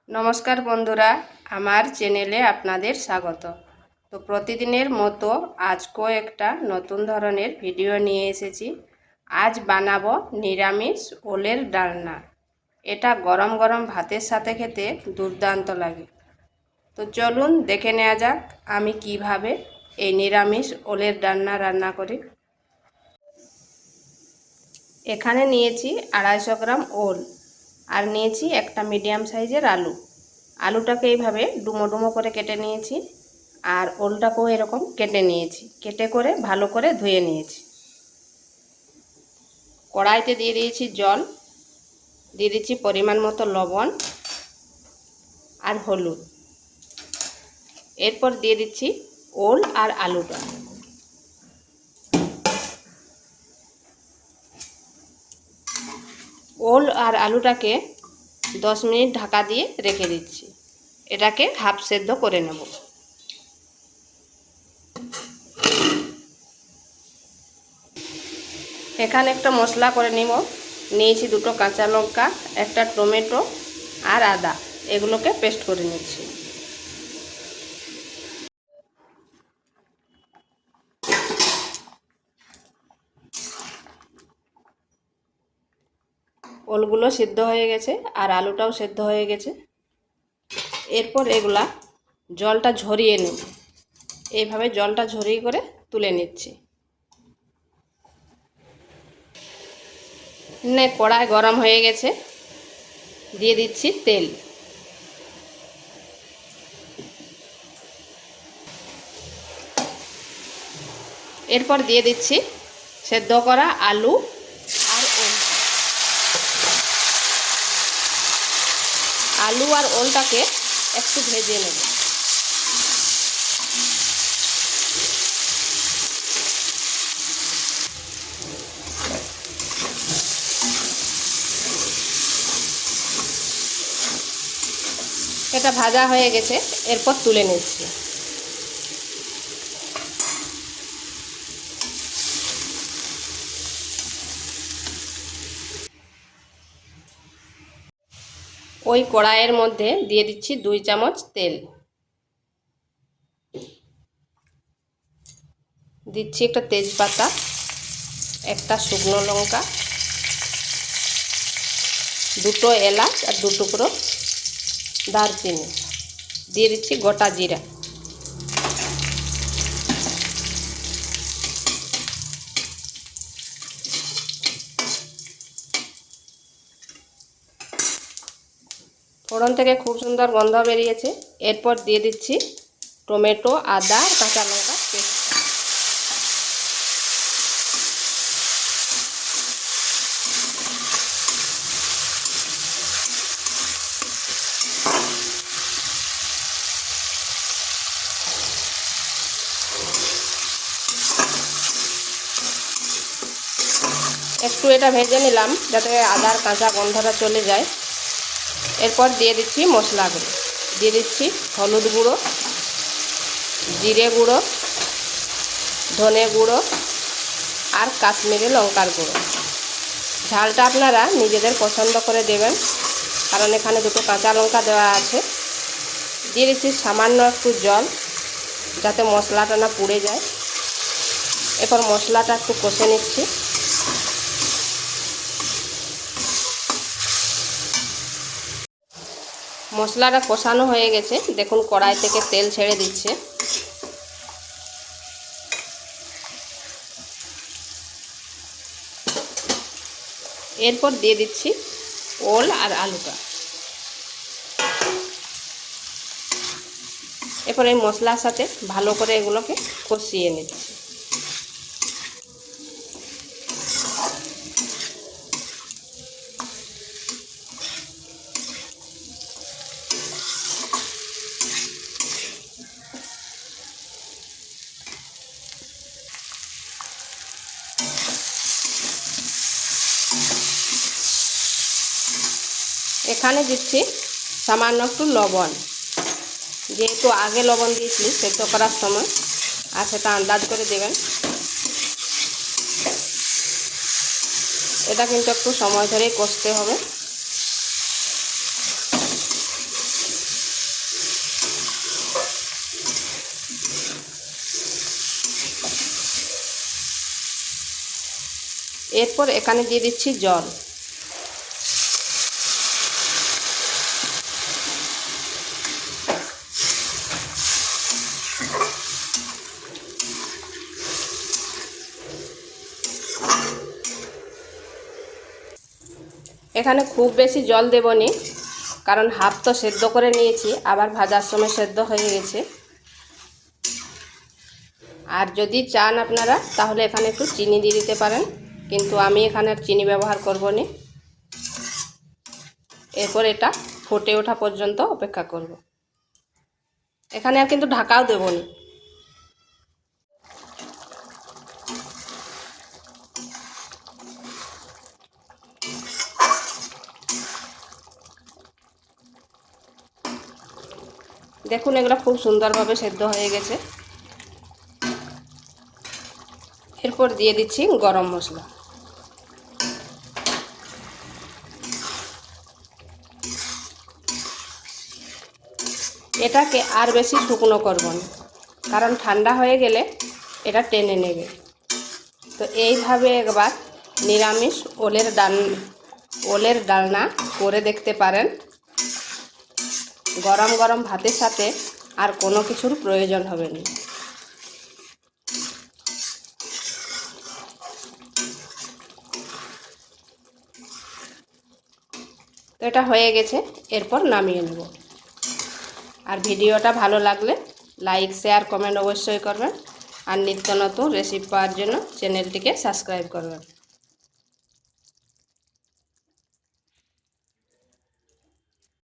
নমস্কার বন্ধুরা, আমার চ্যানেলে আপনাদের স্বাগত। তো প্রতিদিনের মতো আজকেও একটা নতুন ধরনের ভিডিও নিয়ে এসেছি। আজ বানাবো নিরামিষ ওলের ডালনা। এটা গরম গরম ভাতের সাথে খেতে দুর্দান্ত লাগে। তো চলুন দেখে নেওয়া যাক আমি কিভাবে এই নিরামিষ ওলের ডালনা রান্না করি। এখানে নিয়েছি 250 গ্রাম ওল আর নিয়েছি একটা মিডিয়াম সাইজের আলু। আলুটাকে এইভাবে ডুমো ডুমো করে কেটে নিয়েছি আর ওলটাকেও এরকম কেটে নিয়েছি, কেটে করে ভালো করে ধুয়ে নিয়েছি। কড়াইতে দিয়ে দিয়েছি জল, দিয়ে দিচ্ছি পরিমাণ মতো লবণ আর হলুদ। এরপর দিয়ে দিচ্ছি ওল আর আলুটা। ওল আর আলুটাকে 10 মিনিট ঢাকা দিয়ে রেখে দিচ্ছি। এটাকে হাফ সেদ্ধ করে নেব। এখানে একটা মশলা করে নিব। নিয়েছি 2টো কাঁচা লঙ্কা, একটা টমেটো আর আদা, এগুলোকে পেস্ট করে নিচ্ছি। ওলগুলো সিদ্ধ হয়ে গেছে আর আলুটাও সেদ্ধ হয়ে গেছে। এরপর এগুলা জলটা ঝরিয়ে নেব। এইভাবে জলটা ঝরিয়ে করে তুলে নিচ্ছি। কড়াই গরম হয়ে গেছে, দিয়ে দিচ্ছি তেল। এরপর দিয়ে দিচ্ছি সেদ্ধ করা আলু আর ওল। আলু আর ওলটাকে একটু ভেজে নেব। এটা ভাজা হয়ে গেছে, এরপর তুলে নিচ্ছি। ওই কড়াইয়ের মধ্যে দিয়ে দিচ্ছি 2 চামচ তেল, দিচ্ছি একটা তেজপাতা, একটা শুকনো লঙ্কা, 2টো এলাচ আর 2 টুকরো দারচিনি, দিয়ে দিচ্ছি গোটা জিরা। ফোড়ন থেকে খুব সুন্দর গন্ধ বেরিয়েছে। এরপর দিয়ে দিচ্ছি টমেটো, আদা, কাঁচা লঙ্কা পেস্ট। একটু এটা ভেজে নিলাম যাতে আদার কাঁচা গন্ধটা চলে যায়। এরপর দিয়ে দিচ্ছি মশলাগুলো। দিয়ে দিচ্ছি হলুদ গুঁড়ো, জিরে গুঁড়ো, ধনে গুঁড়ো আর কাশ্মীরি লঙ্কার গুঁড়ো। ঝালটা আপনারা নিজেদের পছন্দ করে দেবেন, কারণ এখানে 2টো কাঁচা লঙ্কা দেওয়া আছে। দিয়ে দিচ্ছি সামান্য একটু জল যাতে মশলাটা না পুড়ে যায়। এরপর মশলাটা একটু কষে নিচ্ছি। মশলাটা কষানো হয়ে গেছে, দেখুন কড়াই থেকে তেল ছেড়ে দিচ্ছে। এরপর দিয়ে দিচ্ছি ওল আর আলুটা। এরপর এই মশলার সাথে ভালো করে এগুলোকে কষিয়ে নিচ্ছি। এখানে দিচ্ছি সামান্য একটু লবণ, যেহেতু আগে লবণ দিয়েছি সেদ্ধ করার সময়, আর সেটা আন্দাজ করে দেবেন। এটা কিন্তু একটু সময় ধরেই কষতে হবে। এরপর এখানে দিয়ে দিচ্ছি জল। এখানে খুব বেশি জল দেবনি, কারণ হাফ তো সেদ্ধ করে নিয়েছি, আবার ভাজার সময় সেদ্ধ হয়ে গেছে। আর যদি চান আপনারা তাহলে এখানে একটু চিনি দিয়ে দিতে পারেন, কিন্তু আমি এখানে আর চিনি ব্যবহার করব না। এরপর এটা ফুটে ওঠা পর্যন্ত অপেক্ষা করব। এখানে আর কিন্তু ঢাকাও দেব না। দেখুন এগুলো খুব সুন্দরভাবে সেদ্ধ হয়ে গেছে। এরপর দিয়ে দিচ্ছি গরম মশলা। এটাকে আর বেশি শুকনো করব না, কারণ ঠান্ডা হয়ে গেলে এটা টেনে নেবে। তো এইভাবে একবার নিরামিষ ওলের ডালনা করে দেখতে পারেন। গরম গরম ভাতের সাথে আর কোনো কিছুর প্রয়োজন হবে না। তো এটা হয়ে গেছে, এরপর নামিয়ে নেব। আর ভিডিওটা ভালো লাগলে লাইক, শেয়ার, কমেন্ট অবশ্যই করবেন। আর নিত্য নতুন রেসিপি পাওয়ার জন্য চ্যানেলটিকে সাবস্ক্রাইব করবেন।